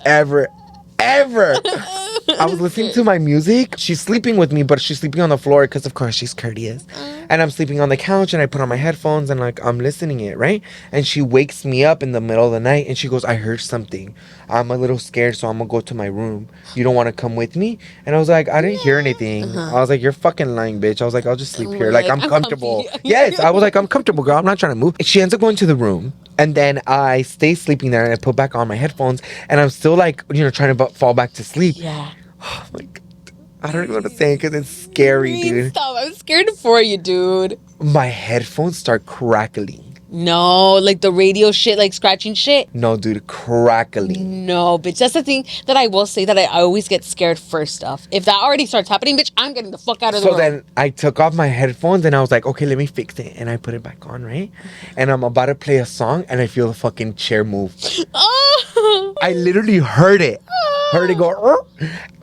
I was listening to my music. She's sleeping with me, but she's sleeping on the floor because, of course, she's courteous. And I'm sleeping on the couch, and I put on my headphones, and like I'm listening it, right? And she wakes me up in the middle of the night, and she goes, I heard something. I'm a little scared, so I'm gonna go to my room. You don't want to come with me? And I was like, I didn't hear anything. I was like, you're fucking lying, bitch. I was like, I'll just sleep here. Like, I'm comfortable. comfy. Yes, I was like, I'm comfortable, girl. I'm not trying to move. She ends up going to the room. And then I stay sleeping there, and I put back on my headphones, and I'm still like, trying to fall back to sleep. Yeah. Oh my God. I don't even want to say it because it's scary, dude. Stop. I'm scared for you, dude. My headphones start crackling. No, like the radio shit, like scratching shit. No, dude, crackling. No, bitch. That's the thing that I will say that I always get scared first off. If that already starts happening, bitch, I'm getting the fuck out of the room. So then I took off my headphones, and I was like, okay, let me fix it. And I put it back on, right? And I'm about to play a song, and I feel the fucking chair move. Oh. I literally heard it. Heard it go.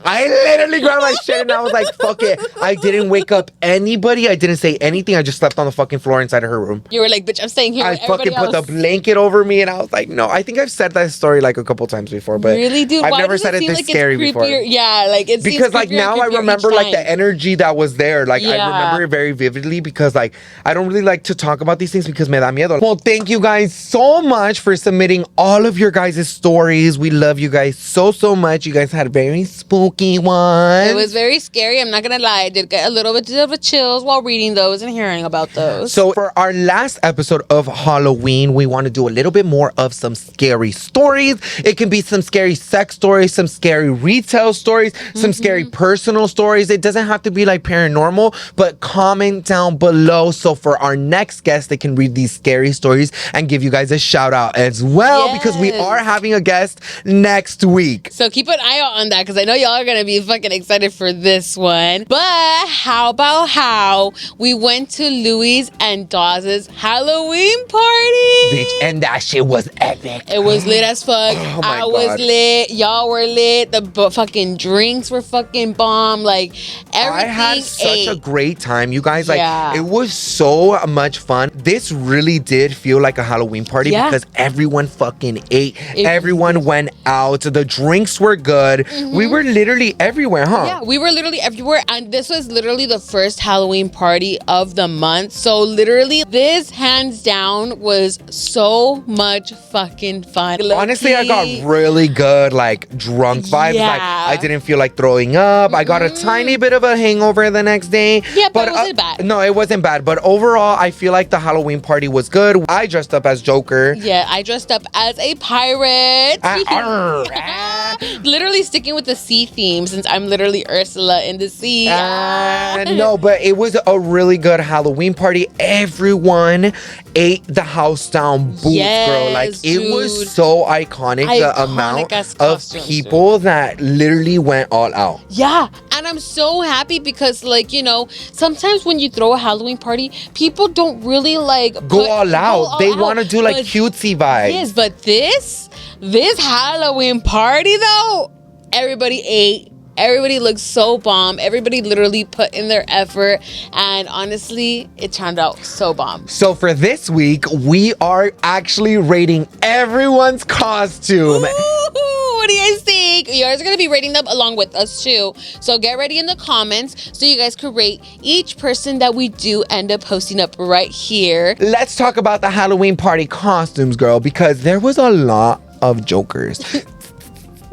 I literally grabbed my shit and I was like, fuck it. I didn't wake up anybody. I didn't say anything. I just slept on the fucking floor inside of her room. You were like, bitch, I'm staying here. I fucking put the blanket over me and I was like, no. I think I've said that story like a couple times before, but really, dude? I've Why never does said it this like scary before. Yeah, like it's because like now I remember like the energy that was there. Like I remember it very vividly because like I don't really like to talk about these things because me da miedo. Well, thank you guys so much for submitting all of your guys' stories. We love you guys so much. You guys had very spooky ones. It was very scary. I'm not gonna lie. I did get a little bit of a chills while reading those and hearing about those. So for our last episode of Halloween, we want to do a little bit more of some scary stories. It can be some scary sex stories, some scary retail stories, some scary personal stories. It doesn't have to be like paranormal, but comment down below so for our next guest, they can read these scary stories and give you guys a shout out as well because we are having a guest next week. So keep an eye out on that because I know y'all are going to be fucking excited for this one. But how about how we went to Louis and Dawes' Halloween party? Bitch, and that shit was epic. It was lit as fuck. Oh my I was God. lit. Y'all were lit. The fucking drinks were fucking bomb. Like everything. I had such a great time, you guys. Like Yeah. it was so much fun. This really did feel like a Halloween party because everyone fucking ate. Everyone went out. The drinks were good. We were literally everywhere, huh? Yeah, we were literally everywhere, and this was literally the first Halloween party of the month. So literally, this hands down was so much fucking fun. Honestly, I got really good, like, drunk vibes. Yeah. Like, I didn't feel like throwing up. I got a tiny bit of a hangover the next day. Yeah, but it wasn't bad. No, it wasn't bad. But overall, I feel like the Halloween party was good. I dressed up as Joker. Yeah, I dressed up as a pirate. Ah. Literally sticking with the sea theme since I'm literally Ursula in the sea. No, but it was a really good Halloween party. Everyone ate the house down boots, girl. Like, it was so iconic, the amount ass of costumes, people that literally went all out. Yeah, and I'm so happy because, like, you know, sometimes when you throw a Halloween party, people don't really like Go all out. They want to do like cutesy vibes. Yes, but this Halloween party though, everybody ate. Everybody looked so bomb. Everybody literally put in their effort. And honestly, it turned out so bomb. So for this week, we are actually rating everyone's costume. Ooh, what do you guys think? You guys are going to be rating them along with us too. So get ready in the comments so you guys could rate each person that we do end up posting up right here. Let's talk about the Halloween party costumes, girl, because there was a lot of Jokers.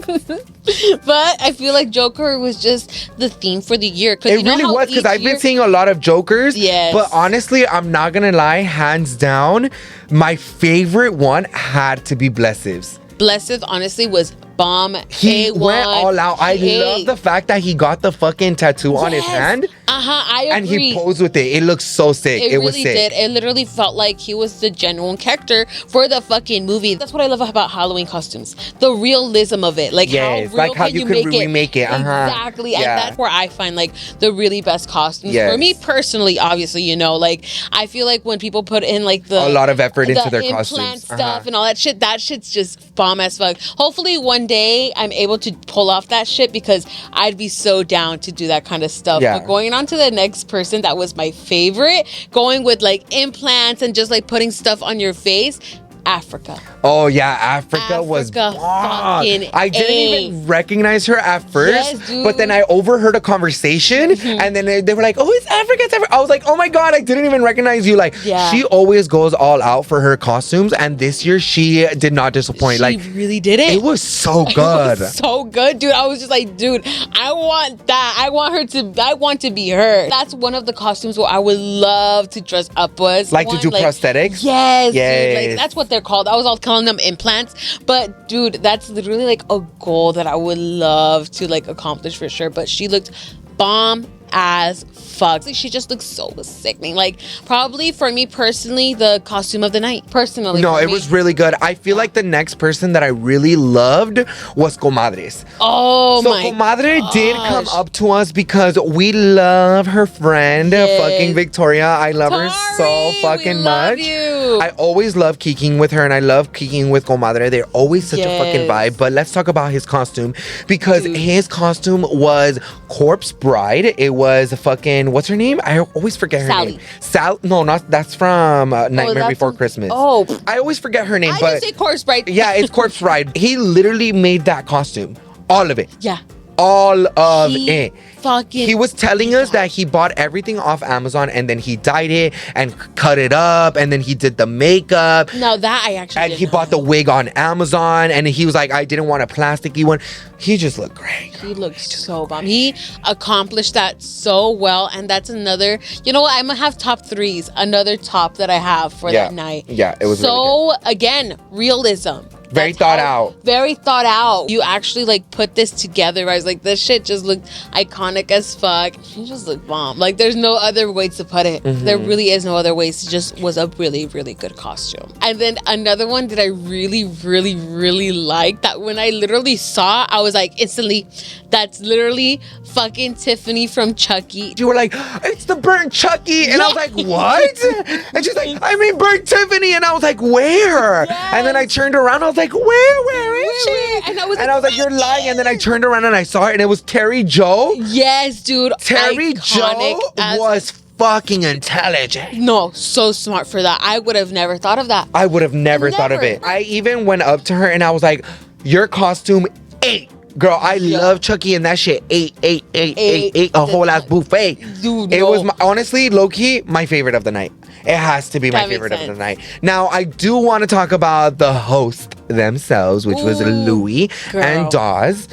But I feel like Joker was just the theme for the year. It really was because I've been seeing a lot of Jokers. Yes. But honestly, I'm not going to lie, hands down, my favorite one had to be Blessives. Blessive honestly was bomb. He went all out. I love the fact that he got the fucking tattoo on his hand. I agree. And he posed with it. It looks so sick. It was really sick. did. It literally felt like he was the genuine character for the fucking movie. That's what I love about Halloween costumes. The realism of it. Like, yes, how real like how can you could remake it. Exactly. And that's where I find like the really best costumes. Yes. For me personally, obviously, you know, like I feel like when people put in like a lot of effort into their implant costumes. stuff and all that shit's just bomb as fuck. Hopefully one day I'm able to pull off that shit because I'd be so down to do that kind of stuff. Yeah. But going on to the next person, that was my favorite. Going with like implants and just like putting stuff on your face. Africa. Oh yeah, Africa was bomb. Fucking I didn't even recognize her at first, yes, dude. but then I overheard a conversation, and then they were like, "Oh, it's Africa, it's Africa." I was like, "Oh my god, I didn't even recognize you!" Like, she always goes all out for her costumes, and this year she did not disappoint. She like, really did it. It was so good. It was so good, dude. I was just like, dude, I want that. I want to be her. That's one of the costumes where I would love to dress up as. Like to do prosthetics? Yes, Yes. dude. Like that's what they're called. I was all calling them implants, but dude, that's literally like a goal that I would love to like accomplish for sure. But she looked bomb as fuck. Like, she just looks so sickening. Like, probably for me personally, the costume of the night. Personally, no, it was really good. I feel like the next person that I really loved was Comadres. Oh so my Comadre gosh. did come up to us because we love her friend, fucking Victoria. I love her so fucking we much. love you. I always love kikiing with her, and I love kikiing with Comadre. They're always such a fucking vibe. But let's talk about his costume, because his costume was Corpse Bride. It was fucking, what's her name? I always forget her Sally. name. No, not that's from Nightmare Before Christmas. Oh, I always forget her name. I but just say Corpse Bride. yeah, it's Corpse Bride. He literally made that costume, all of it. Yeah. All of it. Fucking. He was telling us that he bought everything off Amazon, and then he dyed it and cut it up, and then he did the makeup. No, that I actually. And he bought the wig on Amazon, and he was like, I didn't want a plasticky one. He just looked great. He looked so bomb. He accomplished that so well, and that's another. You know what? I'm gonna have top threes. Another top that I have for that night. Yeah, it was so really good. Again, realism. Very thought out. Very thought out. You actually like put this together. I was like, this shit just looked iconic as fuck. She just looked bomb. Like, there's no other way to put it. There really is no other way. It just was a really, really good costume. And then another one that I really, really, really liked, that when I literally saw, I was like, instantly, that's literally fucking Tiffany from Chucky. You were like, it's the burnt Chucky. And I was like, what? And she's like, I mean burnt Tiffany. And I was like, where? Yes. And then I turned around. I was like, where is she? And I was like, you're lying. And then I turned around and I saw her, and it was Terry Joe. Yes, dude. Terry Joe was fucking intelligent. No, so smart for that. I would have never thought of that. I would have never thought of it. I even went up to her and I was like, your costume ate. Girl, I love Chucky, and that shit ate a whole ass buffet. Dude, it was honestly, low-key, my favorite of the night. It has to be my favorite of the night. Now, I do want to talk about the host themselves, which was Louie and Dawes.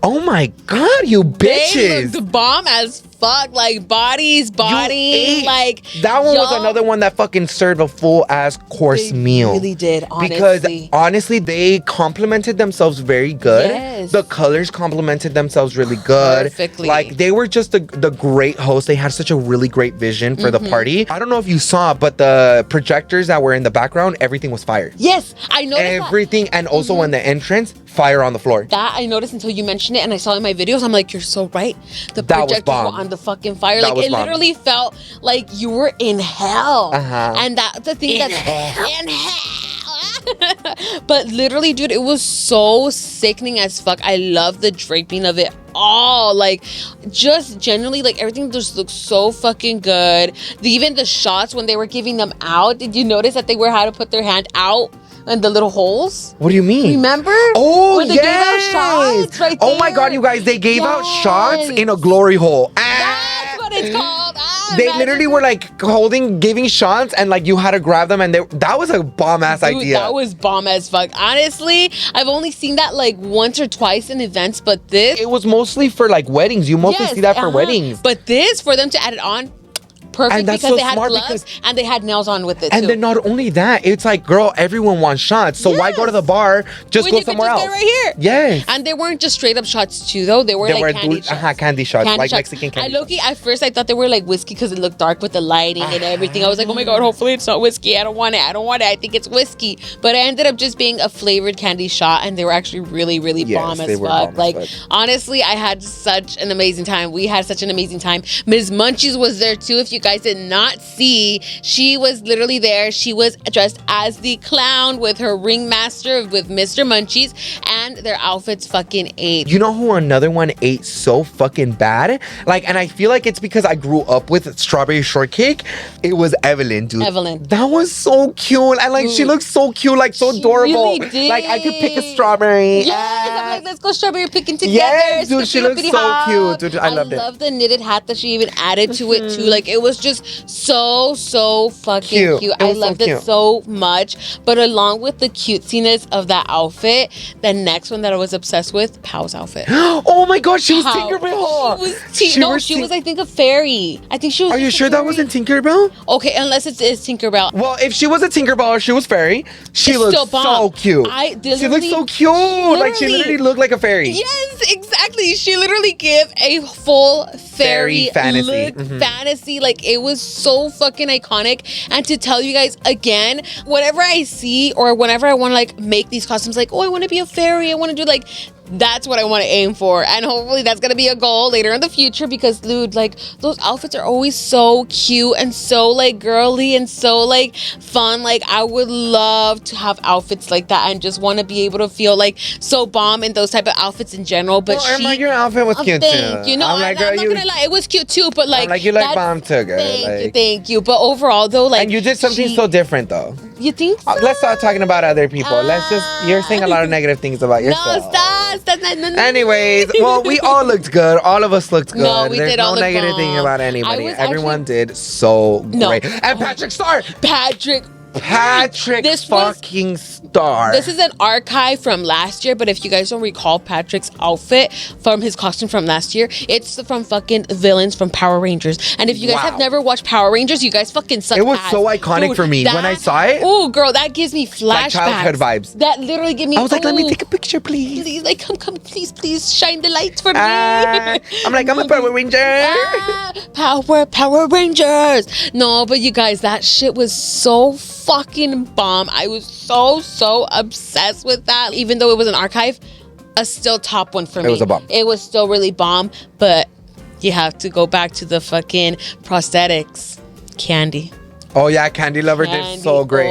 Oh my God, you bitches. They looked bomb as fuck. Like, body. Like, that one was another one that fucking served a full ass course meal. Really did, honestly. Because honestly, they complimented themselves very good. Yes. The colors complimented themselves really good. Perfectly. Like, they were just the great host. They had such a really great vision for the party. I don't know if you saw, but the projectors that were in the background, everything was fire. Yes, I noticed everything that. And also in the entrance, fire on the floor. That I noticed until you mentioned it, and I saw it in my videos. I'm like, you're so right. The That was projectors bomb. were on the fucking fire. That Like, was it bomb. literally felt like you were in hell. And that's the thing In that's hell. in hell. But literally, dude, it was so sickening as fuck. I love the draping of it all. Like, just generally, like, everything just looks so fucking good. Even the shots when they were giving them out, did you notice that they were how to put their hand out and the little holes? What do you mean? Remember? Oh, when they gave out shots right Oh my there? God, you guys, they gave out shots in a glory hole. That's what it's called. They literally were like giving shots, and like you had to grab them, and that was a bomb ass idea. That was bomb as fuck. Honestly, I've only seen that like once or twice in events, but this, it was mostly for like weddings. You mostly see that for weddings. But this, for them to add it on, perfect, And that's because so they had smart gloves and they had nails on with it And too. then not only that, it's like, girl, everyone wants shots. So why go to the bar? Just When go you could somewhere just else. get right here. Yes. And they weren't just straight up shots too, though. They were like candy shots. Candy shots, Candy like shots. Mexican candy. Low-key, at first I thought they were like whiskey because it looked dark with the lighting and everything. I was like, oh my God, hopefully it's not whiskey. I don't want it. I think it's whiskey. But it ended up just being a flavored candy shot, and they were actually really, really bomb as fuck. Like, honestly, I had such an amazing time. We had such an amazing time. Ms. Munchies was there too. If you guys did not see, she was literally there. She was dressed as the clown with her ringmaster with Mr. Munchies, and their outfits fucking ate. You know who another one ate so fucking bad? Like, and I feel like it's because I grew up with strawberry shortcake. It was Evelyn, dude. Evelyn. That was so cute. And like, she looked so cute, like so adorable. Really did. Like, I could pick a strawberry. Yes, I'm like, let's go strawberry picking together. Yes, dude, she looks so hop. cute. Dude, I loved it. I love the knitted hat that she even added to it too. Like, it was just so fucking cute. I loved it so much. But along with the cutesiness of that outfit, the next one that I was obsessed with, Pow's outfit. Oh my God, she was Tinkerbell. She was I think a fairy. I think she was. Are you sure that wasn't Tinkerbell? Okay, unless it is Tinkerbell. Well, if she was a Tinkerbell or she was fairy, she looked so cute. She looked so cute. Like, she literally look like a fairy. Yes, exactly. She literally gave a full fairy fantasy. look, fantasy. Like, it was so fucking iconic. And to tell you guys again, whenever I see or whenever I want to like make these costumes, like, oh, I want to be a fairy, I want to do like, that's what I want to aim for. And hopefully that's going to be a goal later in the future because, dude, like, those outfits are always so cute and so, like, girly and so, like, fun. Like, I would love to have outfits like that and just want to be able to feel, like, so bomb in those type of outfits in general. But well, Irma, your outfit was cute, too. You know, I'm not going to lie. It was cute, too. But, like, you like bomb, too, girl. Thank you. But overall, though, like. And you did something so different, though. You think so? Let's stop talking about other people. You're saying a lot of negative things about yourself. No, stop. No. Anyways, well, we all looked good. All of us looked good. No, we did all There's no look negative bomb. thing about anybody. was Everyone actually- did so great. And Patrick Star! Patrick This fucking Star. This is an archive from last year, but if you guys don't recall Patrick's outfit from his costume from last year, it's from fucking villains from Power Rangers. And if you guys have never watched Power Rangers, you guys fucking suck. It was ass. so iconic for me when I saw it. Oh, girl, that gives me flashbacks. Like childhood vibes. That literally give me. I was like, let me take a picture, please. Please, like, come, please, shine the lights for me. I'm like, I'm a Power Ranger. Power Rangers. No, but you guys, that shit was so fucking bomb. I was so obsessed with that. Even though it was an archive, a still top one for me. It was a bomb. It was still really bomb, but you have to go back to the fucking prosthetics. Candy. Oh yeah, Candy Lover did so great.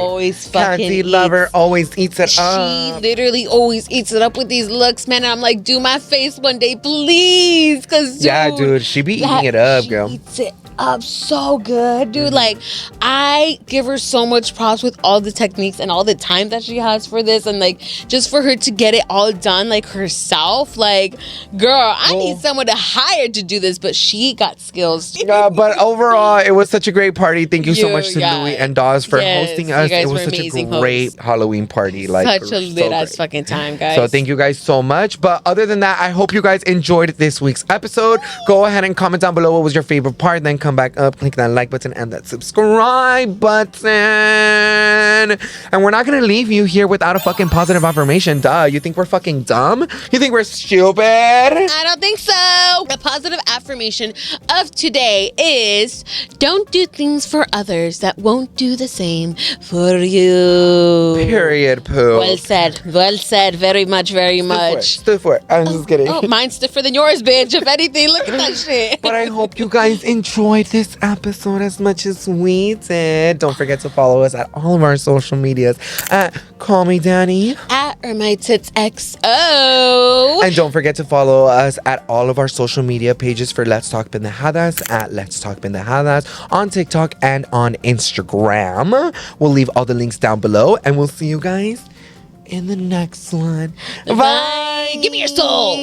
Candy Lover always eats it up. She literally always eats it up with these looks, man. And I'm like, do my face one day, please. Cause dude, she be eating it up, girl. Eats it up so good, dude. Like, I give her so much props with all the techniques and all the time that she has for this, and like just for her to get it all done like herself. Like, girl, I need someone to hire to do this, but she got skills. Yeah, but overall, it was such a great party. Thank you so much to Louie and Dawes for hosting us. It was such a great Halloween party. Like, such a lit ass fucking time, guys. So thank you guys so much. But other than that, I hope you guys enjoyed this week's episode. Go ahead and comment down below what was your favorite part. Then come back up, click that like button and that subscribe button. And we're not gonna leave you here without a fucking positive affirmation. Duh. You think we're fucking dumb? You think we're stupid? I don't think so. The positive affirmation of today is don't do things for others that won't do the same for you. Period, poo. Well said. Very much. Stiff for it. I'm just kidding. Oh, mine's stiffer than yours, bitch. If anything, look at that shit. But I hope you guys enjoyed this episode as much as we did. Don't forget to follow us at all of our social medias at Call Me Danny. At my tits XO. And don't forget to follow us at all of our social media pages for Let's Talk Pendejadas at Let's Talk Pendejadas on TikTok and on Instagram. We'll leave all the links down below and we'll see you guys in the next one. Bye. Give me your soul.